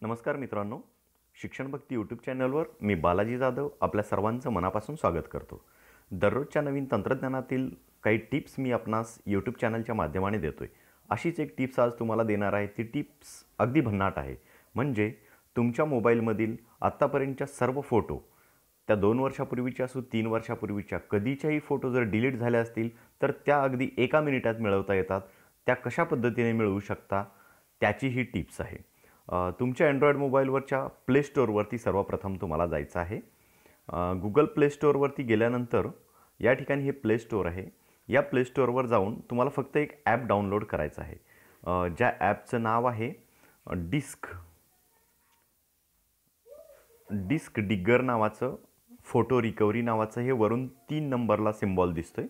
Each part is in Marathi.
नमस्कार मित्रांनो, शिक्षण भक्ती यूट्यूब चॅनलवर मी बालाजी जाधव आपल्या सर्वांचं मनापासून स्वागत करतो। दररोजच्या नवीन तंत्रज्ञानातील काही टिप्स मी आपणास यूट्यूब चॅनलच्या माध्यमाने देतोय। अशीच एक टिप्स आज तुम्हाला देणार आहे। ती टिप्स अगदी भन्नाट आहे। म्हणजे तुमच्या मोबाईलमधील आतापर्यंतच्या सर्व फोटो, त्या 2 वर्षापूर्वीच्या असो 3 वर्षापूर्वीच्या कधीच्याही फोटो जर डिलीट झाले असतील तर त्या अगदी 1 मिनिटात मिळवता येतात। त्या कशा पद्धतीने मिळवू शकता त्याची ही टिप्स आहे। तुमच्या अँड्रॉइड मोबाईलवरच्या प्ले स्टोअरवरती सर्वप्रथम तुम्हाला जायचं आहे। गुगल प्ले स्टोअरवरती गेल्यानंतर या ठिकाणी हे प्ले स्टोअर आहे। या प्ले स्टोअरवर जाऊन तुम्हाला फक्त एक ॲप डाउनलोड करायचं आहे। ज्या ॲपचं नाव आहे डिस्क डिगर नावाचं, फोटो रिकव्हरी नावाचं हे वरून 3 नंबरला सिम्बॉल दिसतोय।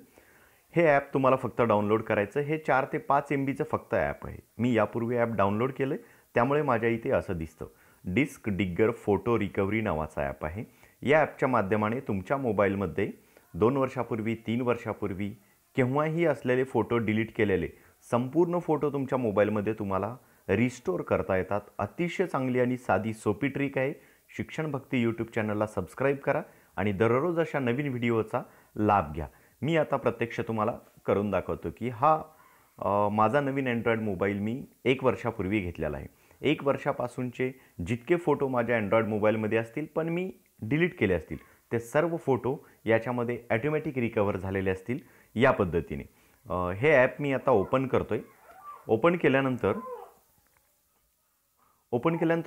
हे ॲप तुम्हाला फक्त डाउनलोड करायचं। हे 4 ते 5 MBचं फक्त ॲप आहे। मी यापूर्वी ॲप डाउनलोड केलं त्यामुळे माझ्या इथे असं दिसतं। डिस्क डिगर फोटो रिकव्हरी नावाचा ॲप आहे। या ॲपच्या माध्यमाने तुमच्या मोबाईलमध्ये 2 वर्षापूर्वी 3 वर्षापूर्वी केव्हाही असलेले फोटो डिलीट केलेले संपूर्ण फोटो तुमच्या मोबाईलमध्ये तुम्हाला रिस्टोर करता येतात। अतिशय चांगली आणि साधी सोपी ट्रिक आहे। शिक्षण भक्ती यूट्यूब चॅनलला सबस्क्राईब करा आणि दररोज अशा नवीन व्हिडिओचा लाभ घ्या। मी आता प्रत्यक्ष तुम्हाला करून दाखवतो की माझा नवीन अँड्रॉइड मोबाईल मी 1 वर्षापूर्वी घेतलेला आहे। 1 वर्षापासूनचे जितके फोटो माझ्या अँड्रॉइड मोबाईलमध्ये असतील पण मी डिलीट केले असतील ते सर्व फोटो याच्यामध्ये ऑटोमॅटिक रिकवर झालेले असतील। या पद्धतीने हे ॲप मी आता ओपन करतोय। ओपन केल्यानंतर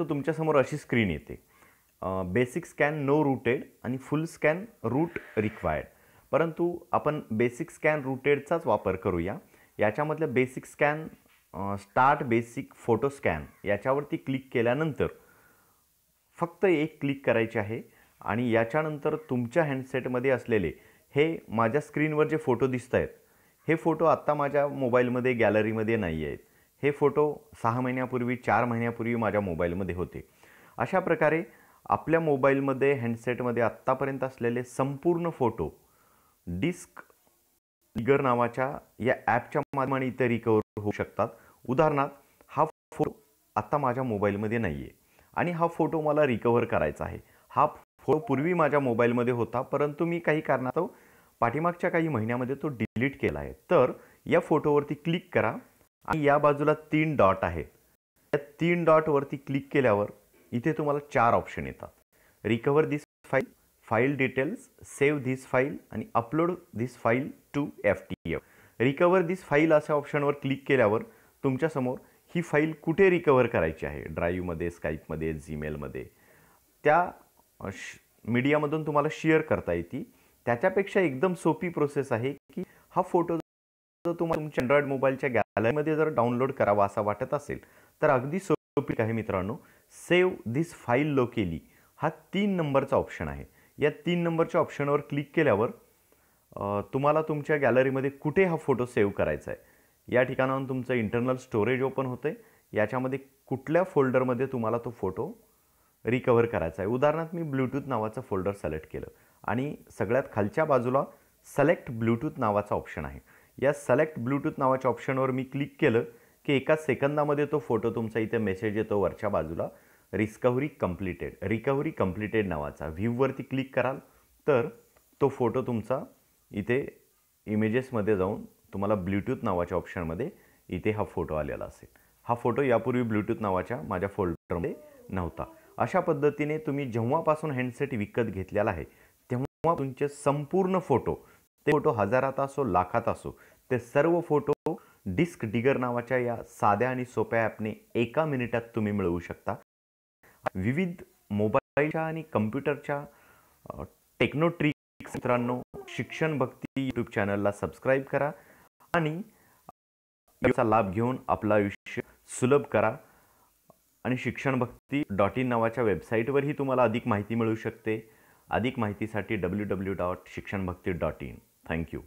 तुमच्यासमोर अशी स्क्रीन येते। बेसिक स्कॅन नो रूटेड आणि फुल स्कॅन रूट रिक्वायर्ड। परंतु आपण बेसिक स्कॅन रूटेडचाच वापर करूया। याच्यामधलं basic scan start basic photo scan याच्यावरती क्लिक केल्यानंतर फक्त एक क्लिक करायचे आहे आणि याच्यानंतर तुमच्या हँडसेटमध्ये असलेले हे माझ्या स्क्रीनवर जे फोटो दिसत आहेत हे फोटो आत्ता माझ्या मोबाईलमध्ये गॅलरीमध्ये नाही आहेत। हे फोटो 6 महिन्यापूर्वी 4 महिन्यापूर्वी माझ्या मोबाईलमध्ये होते। अशा प्रकारे आपल्या मोबाईलमध्ये हँडसेटमध्ये आत्तापर्यंत असलेले संपूर्ण फोटो डिस्क डिगर नावाच्या या ॲपच्या माध्यमाने इथे रिकवर होऊ शकतात। उदाहरणार्थ हा फोटो आता माझ्या मोबाईलमध्ये नाही आहे आणि हा फोटो मला रिकवर करायचा आहे। हा फोटो पूर्वी माझ्या मोबाईलमध्ये होता परंतु मी काही कारणास्तव पाठीमागच्या काही महिन्यामध्ये तो डिलीट केला आहे। तर या फोटोवरती क्लिक करा आणि या बाजूला 3 डॉट आहेत। या 3 डॉटवरती क्लिक केल्यावर इथे तुम्हाला 4 ऑप्शन येतात। Recover this file, file details, save this file आणि upload this file to FTF। Recover this file अशा ऑप्शनवर क्लिक केल्यावर तुमच्यासमोर ही फाईल कुठे रिकवर करायची आहे, ड्राईव्हमध्ये, स्काईपमध्ये, जीमेलमध्ये, त्या मीडियामधून तुम्हाला शेअर करता येते। त्याच्यापेक्षा एकदम सोपी प्रोसेस आहे की हा फोटो जर तुम्हाला तुमच्या अँड्रॉइड मोबाईलच्या गॅलरीमध्ये जर डाउनलोड करावा असं वाटत असेल तर अगदी सोपी आहे मित्रांनो। सेव्ह धिस फाईल लोकली हा 3 नंबरचा ऑप्शन आहे। या 3 नंबरच्या ऑप्शनवर क्लिक केल्यावर तुम्हाला तुमच्या गॅलरीमध्ये कुठे हा फोटो सेव्ह करायचा आहे या ठिकाणाहून तुमचं इंटरनल स्टोरेज ओपन होते। याच्यामध्ये कुठल्या फोल्डरमध्ये तुम्हाला तो फोटो रिकवर करायचा आहे। उदाहरणार्थ मी ब्लूटूथ नावाचं फोल्डर सिलेक्ट केलं आणि सगळ्यात खालच्या बाजूला सिलेक्ट ब्लूटूथ नावाचा ऑप्शन आहे। या सिलेक्ट ब्लूटूथ नावाच्या ऑप्शनवर मी क्लिक केलं की 1 सेकंदामध्ये तो फोटो तुमचा इथे मेसेज येतो वरच्या बाजूला, रिकव्हरी कंप्लीटेड नावाचा। व्ह्यूवरती क्लिक कराल तर तो फोटो तुमचा इथे इमेजेसमध्ये जाऊन तुम्हाला ब्लूटूथ नावाच्या ऑप्शनमध्ये इथे हा फोटो आलेला असेल। हा फोटो यापूर्वी ब्लूटूथ नावाच्या माझ्या फोल्डरमध्ये नव्हता। अशा पद्धतीने तुम्ही जेव्हापासून हँडसेट विकत घेतलेला आहे तेव्हा तुमचे संपूर्ण फोटो, ते फोटो हजारात असो लाखात असो, ते सर्व फोटो डिस्क डिगर नावाच्या या साध्या आणि सोप्या ॲपने 1 मिनिटात तुम्ही मिळवू शकता। विविध मोबाईलच्या आणि कम्प्युटरच्या टेक्नो ट्रिक्स मित्रांनो, शिक्षण भक्ती यूट्यूब चॅनलला सबस्क्राईब करा आणि याचा लाभ घेऊन आपला आयुष्य सुलभ करा। आणि शिक्षणभक्ती.in नावाच्या वेबसाईटवरही तुम्हाला अधिक माहिती मिळू शकते। अधिक माहितीसाठी www.shikshambhakti.in। थँक्यू।